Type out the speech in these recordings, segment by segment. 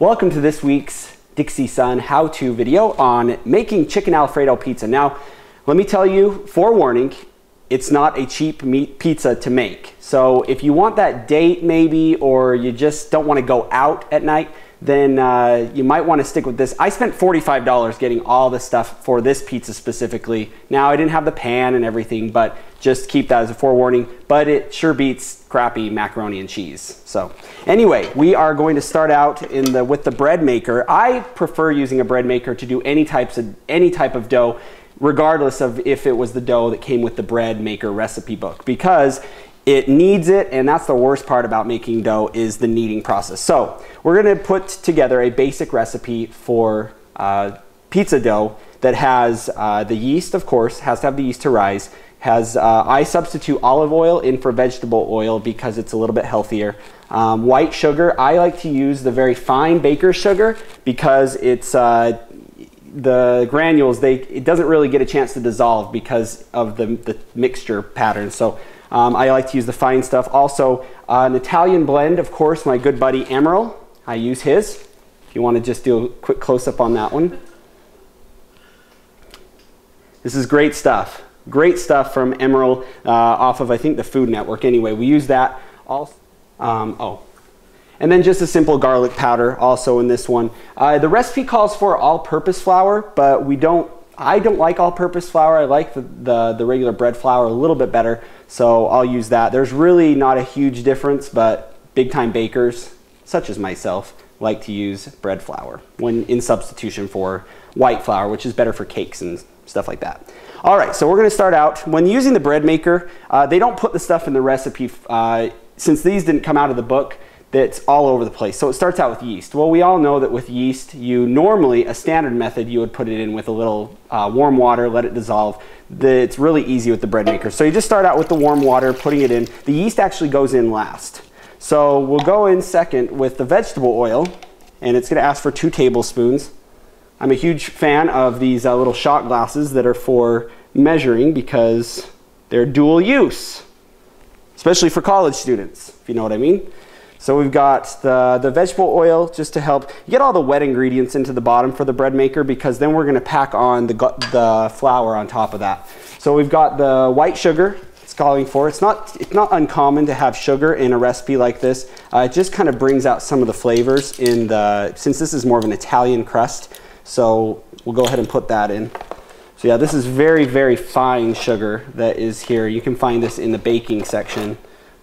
Welcome to this week's Dixie Sun how-to video on making chicken Alfredo pizza. Now, let me tell you, forewarning, it's not a cheap meat pizza to make. So if you want that date maybe, or you just don't want to go out at night, then you might want to stick with this. I spent $45 getting all the stuff for this pizza specifically. Now, I didn't have the pan and everything, but just keep that as a forewarning. But it sure beats crappy macaroni and cheese. So anyway, we are going to start out with the bread maker. I prefer using a bread maker to do any type of dough, regardless of if it was the dough that came with the bread maker recipe book, because it needs it, and that's the worst part about making dough is the kneading process. So we're going to put together a basic recipe for pizza dough that has the yeast, of course, has to have the yeast to rise. I substitute olive oil in for vegetable oil because it's a little bit healthier. White sugar, I like to use the very fine baker's sugar because it's the granules, it doesn't really get a chance to dissolve because of the mixture pattern. So I like to use the fine stuff. Also, an Italian blend, of course, my good buddy Emerald. I use his. If you want to just do a quick close-up on that one. This is great stuff. Great stuff from Emerald off of, I think, the Food Network. Anyway, we use that also. And then just a simple garlic powder also in this one. The recipe calls for all-purpose flour, but I don't like all-purpose flour. I like the regular bread flour a little bit better, so I'll use that. There's really not a huge difference, but big-time bakers, such as myself, like to use bread flour when in substitution for white flour, which is better for cakes and stuff like that. All right, so we're going to start out. When using the bread maker, they don't put the stuff in the recipe. Since these didn't come out of the book, that's all over the place. So it starts out with yeast. Well, we all know that with yeast, you normally, a standard method, you would put it in with a little warm water, let it dissolve. It's really easy with the bread maker. So you just start out with the warm water, putting it in. The yeast actually goes in last. So we'll go in second with the vegetable oil, and it's going to ask for 2 tablespoons. I'm a huge fan of these little shot glasses that are for measuring because they're dual use, especially for college students, if you know what I mean. So we've got the vegetable oil just to help get all the wet ingredients into the bottom for the bread maker, because then we're going to pack on the flour on top of that. So we've got the white sugar it's calling for. It's not uncommon to have sugar in a recipe like this. It just kind of brings out some of the flavors since this is more of an Italian crust. So we'll go ahead and put that in. So yeah, this is very, very fine sugar that is here. You can find this in the baking section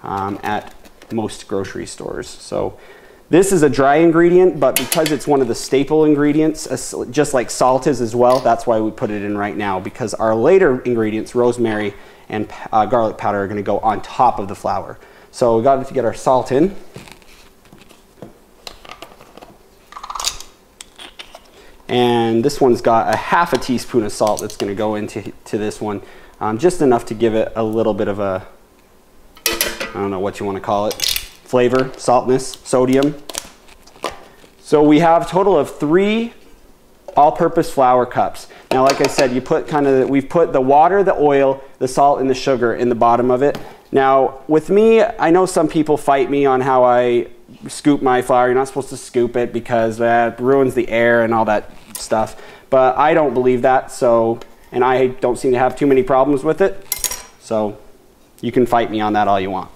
at most grocery stores. So this is a dry ingredient, but because it's one of the staple ingredients, just like salt is as well, that's why we put it in right now, because our later ingredients, rosemary and garlic powder, are going to go on top of the flour. So we got to get our salt in. And this one's got a half a teaspoon of salt that's going to go into this one, just enough to give it a little bit of a, I don't know what you want to call it, flavor, saltness, sodium. So we have a total of 3 all-purpose flour cups. Now, like I said, we've put the water, the oil, the salt, and the sugar in the bottom of it. Now, with me, I know some people fight me on how I scoop my flour. You're not supposed to scoop it because that ruins the air and all that stuff. But I don't believe that, and I don't seem to have too many problems with it. So you can fight me on that all you want.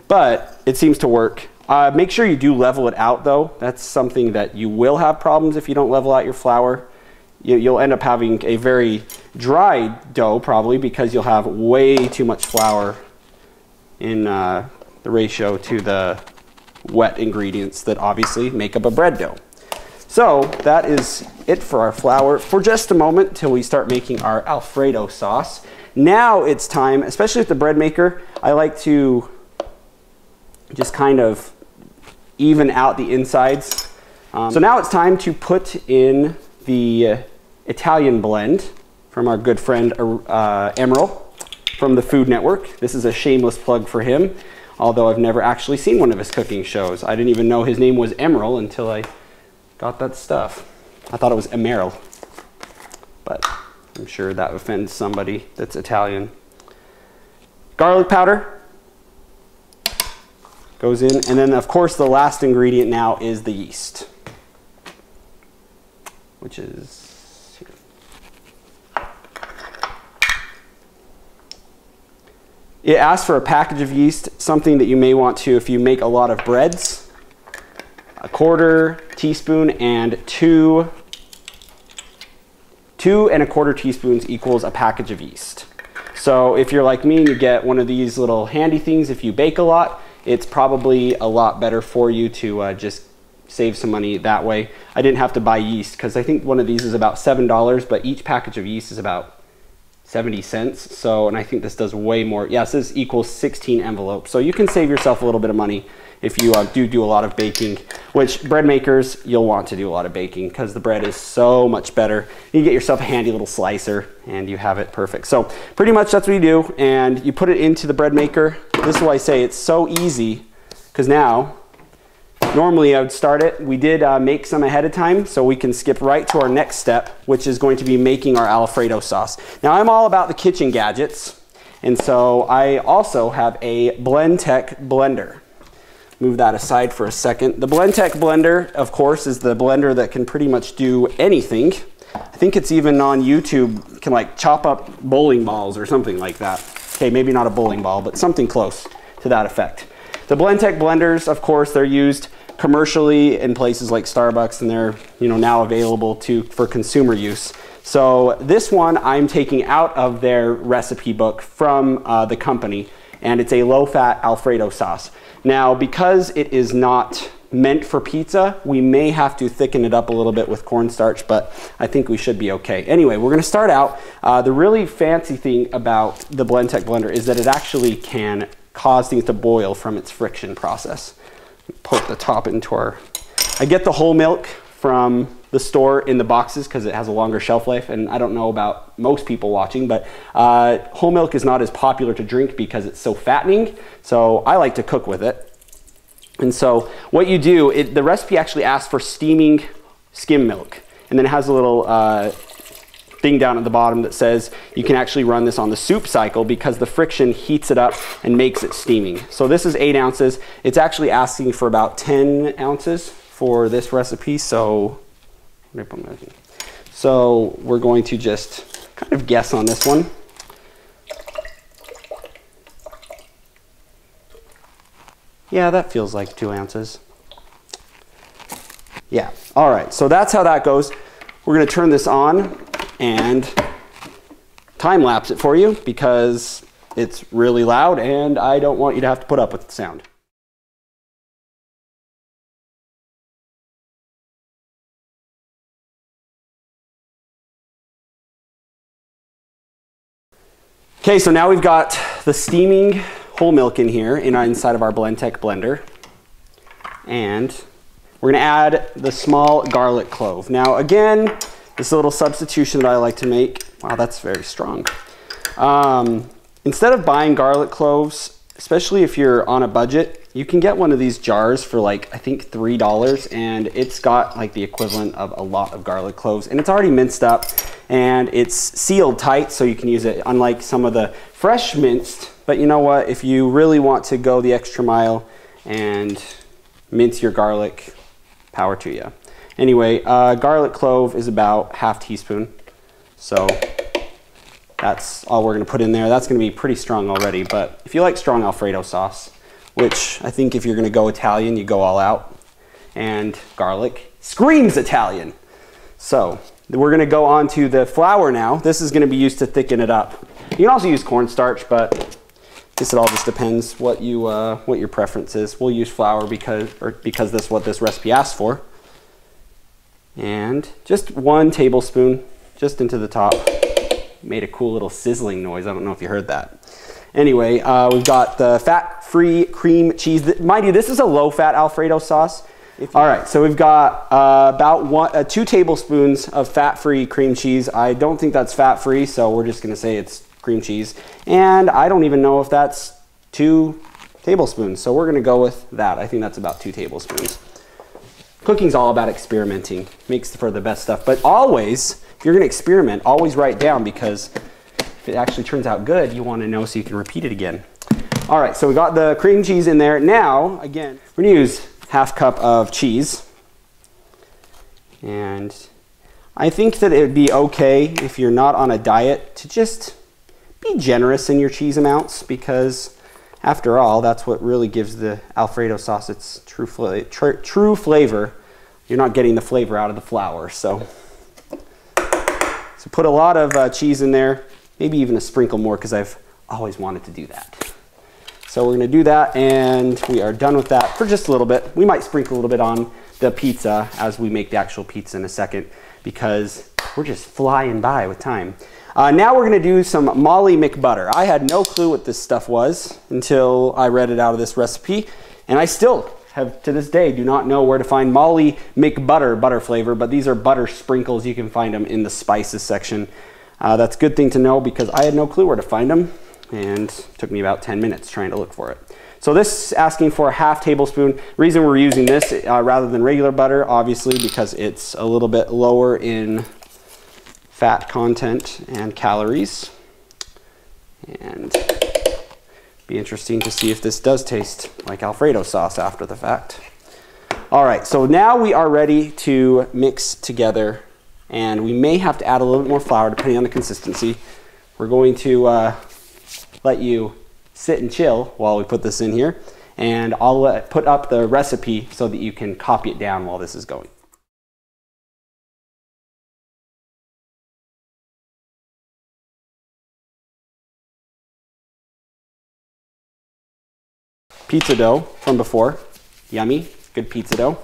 But it seems to work. Make sure you do level it out, though. That's something that you will have problems if you don't level out your flour. You'll end up having a very dry dough, probably, because you'll have way too much flour in the ratio to the wet ingredients that obviously make up a bread dough. So that is it for our flour for just a moment till we start making our Alfredo sauce. Now it's time, especially with the bread maker, I like to just kind of even out the insides. So now it's time to put in the Italian blend from our good friend Emerald from the Food Network. This is a shameless plug for him, although I've never actually seen one of his cooking shows. I didn't even know his name was Emerald until I got that stuff. I thought it was Emerald, but I'm sure that offends somebody that's Italian. Garlic powder goes in, and then of course the last ingredient now is the yeast. which is here. It asks for a package of yeast, something that you may want to if you make a lot of breads. 1/4 teaspoon and 2 1/4 teaspoons equals a package of yeast. So if you're like me and you get one of these little handy things, if you bake a lot, it's probably a lot better for you to just save some money that way. I didn't have to buy yeast because I think one of these is about $7, but each package of yeast is about 70 cents. So, and I think this does way more. Yes, this equals 16 envelopes. So you can save yourself a little bit of money if you do a lot of baking, which bread makers, you'll want to do a lot of baking because the bread is so much better. You get yourself a handy little slicer and you have it perfect. So pretty much that's what you do, and you put it into the bread maker. This is why I say it's so easy, because now, normally I would start it. We did make some ahead of time, so we can skip right to our next step, which is going to be making our Alfredo sauce. Now I'm all about the kitchen gadgets, and so I also have a Blendtec blender. Move that aside for a second. The Blendtec blender, of course, is the blender that can pretty much do anything. I think it's even on YouTube, can like chop up bowling balls or something like that. Okay, maybe not a bowling ball, but something close to that effect. The Blendtec blenders, of course, they're used commercially in places like Starbucks, and they're now available for consumer use. So this one I'm taking out of their recipe book from the company, and it's a low-fat Alfredo sauce. Now, because it is not meant for pizza, we may have to thicken it up a little bit with cornstarch, but I think we should be okay. Anyway, we're gonna start out. The really fancy thing about the Blendtec blender is that it actually can cause things to boil from its friction process. Poke the top into our, I get the whole milk from the store in the boxes because it has a longer shelf life, and I don't know about most people watching, but whole milk is not as popular to drink because it's so fattening, so I like to cook with it. And so what you do, the recipe actually asks for steaming skim milk, and then it has a little thing down at the bottom that says you can actually run this on the soup cycle because the friction heats it up and makes it steaming. So this is 8 ounces. It's actually asking for about 10 ounces for this recipe, so we're going to just kind of guess on this one. Yeah, that feels like 2 ounces. Yeah, all right, so that's how that goes. We're gonna turn this on and time lapse it for you because it's really loud and I don't want you to have to put up with the sound. Okay, so now we've got the steaming whole milk in here inside of our Blendtec blender. And we're gonna add the small garlic clove. Now again, this is a little substitution that I like to make. Wow, that's very strong. Instead of buying garlic cloves, especially if you're on a budget, you can get one of these jars for like, I think $3, and it's got like the equivalent of a lot of garlic cloves, and it's already minced up and it's sealed tight so you can use it, unlike some of the fresh minced. But you know what, if you really want to go the extra mile and mince your garlic, power to you. Anyway, garlic clove is about ½ teaspoon. So that's all we're gonna put in there. That's gonna be pretty strong already, but if you like strong Alfredo sauce, which I think if you're gonna go Italian, you go all out, and garlic screams Italian. So we're gonna go on to the flour now. This is gonna be used to thicken it up. You can also use cornstarch, but I guess it all just depends what your preference is. We'll use flour because that's what this recipe asks for. And just 1 tablespoon just into the top. Made a cool little sizzling noise. I don't know if you heard that. Anyway, we've got the fat-free cream cheese. Mind you, this is a low-fat Alfredo sauce. All right, so we've got about 2 tablespoons of fat-free cream cheese. I don't think that's fat-free, so we're just gonna say it's cream cheese. And I don't even know if that's 2 tablespoons, so we're gonna go with that. I think that's about 2 tablespoons. Cooking's all about experimenting. Makes for the best stuff. But always, if you're gonna experiment, always write down, because if it actually turns out good, you wanna know so you can repeat it again. All right, so we got the cream cheese in there. Now, again, we're gonna use ½ cup of cheese. And I think that it would be okay if you're not on a diet to just be generous in your cheese amounts, because after all, that's what really gives the Alfredo sauce its true flavor. You're not getting the flavor out of the flour. So put a lot of cheese in there, maybe even a sprinkle more, because I've always wanted to do that. So we're going to do that, and we are done with that for just a little bit. We might sprinkle a little bit on the pizza as we make the actual pizza in a second, because we're just flying by with time. Now we're going to do some Molly McButter. I had no clue what this stuff was until I read it out of this recipe, and I still have, to this day, do not know where to find Molly McButter butter flavor, but these are butter sprinkles. You can find them in the spices section. That's a good thing to know, because I had no clue where to find them, and it took me about 10 minutes trying to look for it. So this is asking for a ½ tablespoon. Reason we're using this rather than regular butter, obviously, because it's a little bit lower in fat content and calories. And be interesting to see if this does taste like Alfredo sauce after the fact. All right, so now we are ready to mix together, and we may have to add a little bit more flour depending on the consistency. We're going to let you sit and chill while we put this in here, and I'll put up the recipe so that you can copy it down while this is going. Pizza dough from before, yummy, good pizza dough.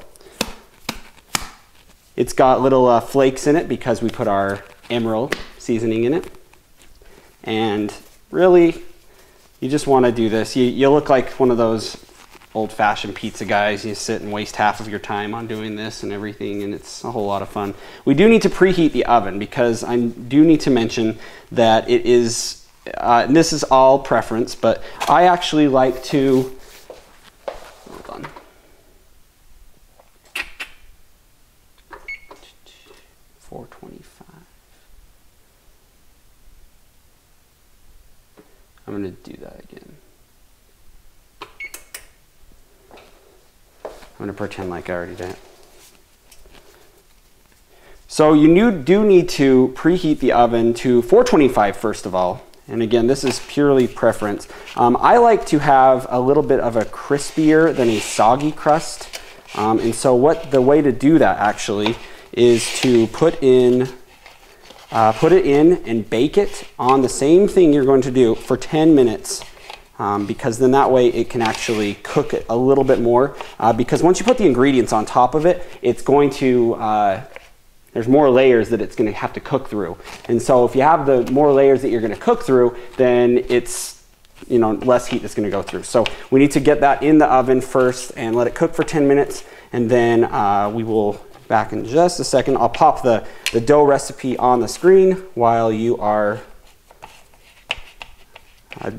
It's got little flakes in it because we put our emerald seasoning in it. And really, you just want to do this. You look like one of those old-fashioned pizza guys. You sit and waste half of your time on doing this and everything, and it's a whole lot of fun. We do need to preheat the oven, because I do need to mention that it is, and this is all preference, but I actually like to, hold on. I'm going to do that again. I'm going to pretend like I already did it. So you do need to preheat the oven to 425 first of all. And again, this is purely preference. I like to have a little bit of a crispier than a soggy crust. And so the way to do that actually is to put it in and bake it on the same thing you're going to do for 10 minutes, because then that way it can actually cook it a little bit more, because once you put the ingredients on top of it, it's going to, there's more layers that it's going to have to cook through. And so if you have the more layers that you're going to cook through, then it's, less heat that's going to go through. So we need to get that in the oven first and let it cook for 10 minutes, and then we will back in just a second. I'll pop the dough recipe on the screen while you are,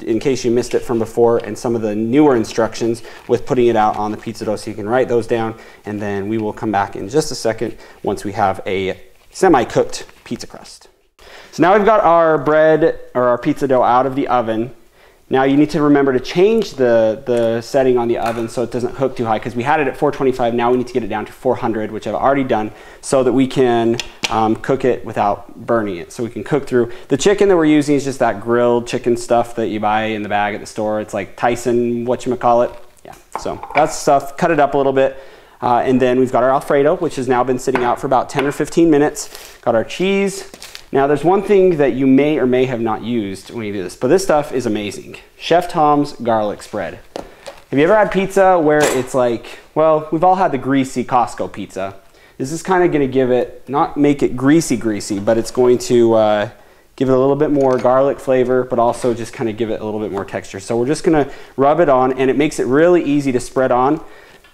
in case you missed it from before, and some of the newer instructions with putting it out on the pizza dough, so you can write those down, and then we will come back in just a second once we have a semi-cooked pizza crust. So now we've got our bread or our pizza dough out of the oven. Now you need to remember to change the setting on the oven so it doesn't cook too high, because we had it at 425. Now we need to get it down to 400, which I've already done, so that we can cook it without burning it. So we can cook through. The chicken that we're using is just that grilled chicken stuff that you buy in the bag at the store. It's like Tyson, whatchamacallit. Yeah, so that's stuff. Cut it up a little bit. And then we've got our Alfredo, which has now been sitting out for about 10 or 15 minutes. Got our cheese. Now there's one thing that you may or may have not used when you do this, but this stuff is amazing. Chef Tom's garlic spread. Have you ever had pizza where it's like, well, we've all had the greasy Costco pizza. This is kind of going to give it, not make it greasy, but it's going to give it a little bit more garlic flavor, but also just kind of give it a little bit more texture. So we're just going to rub it on, and it makes it really easy to spread on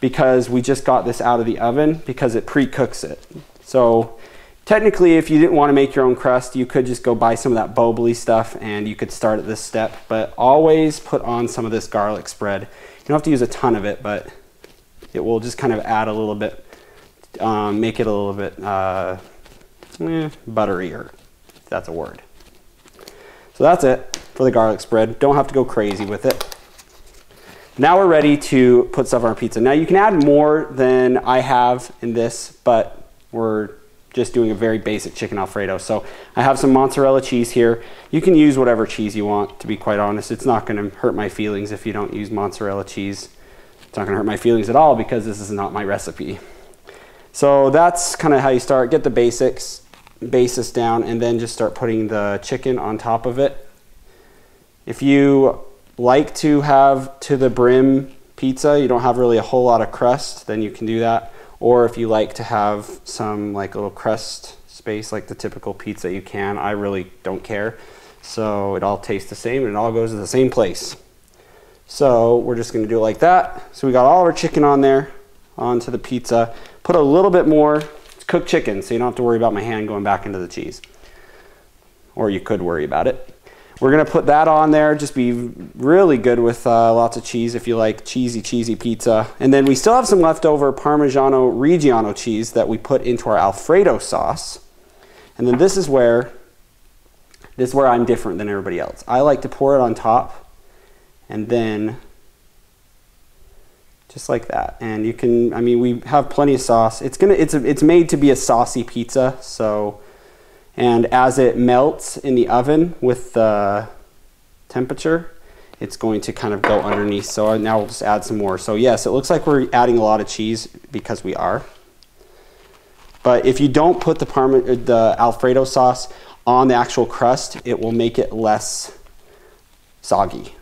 because we just got this out of the oven, because it pre-cooks it. So technically, if you didn't want to make your own crust, you could just go buy some of that Boboli stuff and you could start at this step, but always put on some of this garlic spread. You don't have to use a ton of it, but it will just kind of add a little bit, make it a little bit butterier, if that's a word. So that's it for the garlic spread. Don't have to go crazy with it. Now we're ready to put stuff on our pizza. Now you can add more than I have in this, but we're just doing a very basic chicken Alfredo. So I have some mozzarella cheese here. You can use whatever cheese you want, to be quite honest. It's not gonna hurt my feelings if you don't use mozzarella cheese. It's not gonna hurt my feelings at all because this is not my recipe. So that's kind of how you start. Get the basis down, and then just start putting the chicken on top of it. If you like to have to the brim pizza, you don't have really a whole lot of crust, then you can do that. Or if you like to have some like little crust space like the typical pizza, you can. I really don't care. So it all tastes the same and it all goes to the same place. So we're just gonna do it like that. So we got all of our chicken on there, onto the pizza. Put a little bit more. It's cooked chicken, so you don't have to worry about my hand going back into the cheese. Or you could worry about it. We're gonna put that on there, just be really good with lots of cheese if you like cheesy pizza. And then we still have some leftover Parmigiano Reggiano cheese that we put into our Alfredo sauce. And then this is where I'm different than everybody else. I like to pour it on top and then just like that. And you can, I mean, we have plenty of sauce. It's made to be a saucy pizza, so. And as it melts in the oven with the temperature, it's going to kind of go underneath. So now we'll just add some more. So yes, it looks like we're adding a lot of cheese because we are. But if you don't put the Alfredo sauce on the actual crust, it will make it less soggy.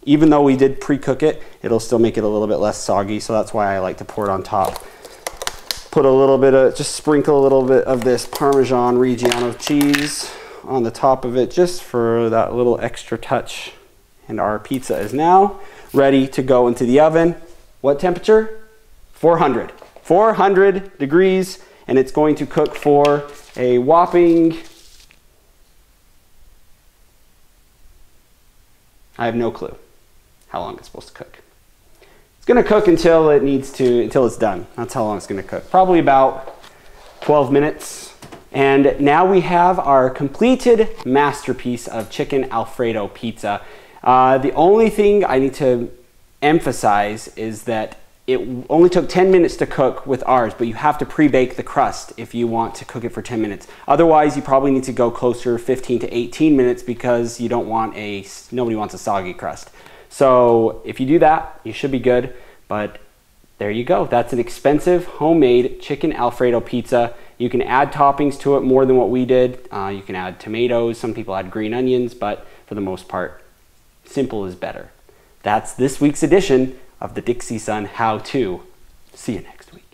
Even though we did pre-cook it, it'll still make it a little bit less soggy. So that's why I like to pour it on top. Put a little bit of, just sprinkle a little bit of this Parmesan Reggiano cheese on the top of it just for that little extra touch. And our pizza is now ready to go into the oven. What temperature? 400. 400 degrees, and it's going to cook for a whopping, I have no clue how long it's supposed to cook. It's gonna cook until it's done. That's how long it's gonna cook. Probably about 12 minutes. And now we have our completed masterpiece of chicken Alfredo pizza. The only thing I need to emphasize is that it only took 10 minutes to cook with ours, but you have to pre-bake the crust if you want to cook it for 10 minutes. Otherwise, you probably need to go closer 15 to 18 minutes because you don't want nobody wants a soggy crust. So if you do that, you should be good, but there you go. That's an expensive homemade chicken Alfredo pizza. You can add toppings to it more than what we did. You can add tomatoes, some people add green onions, but for the most part, simple is better. That's this week's edition of the Dixie Sun How To. See you next week.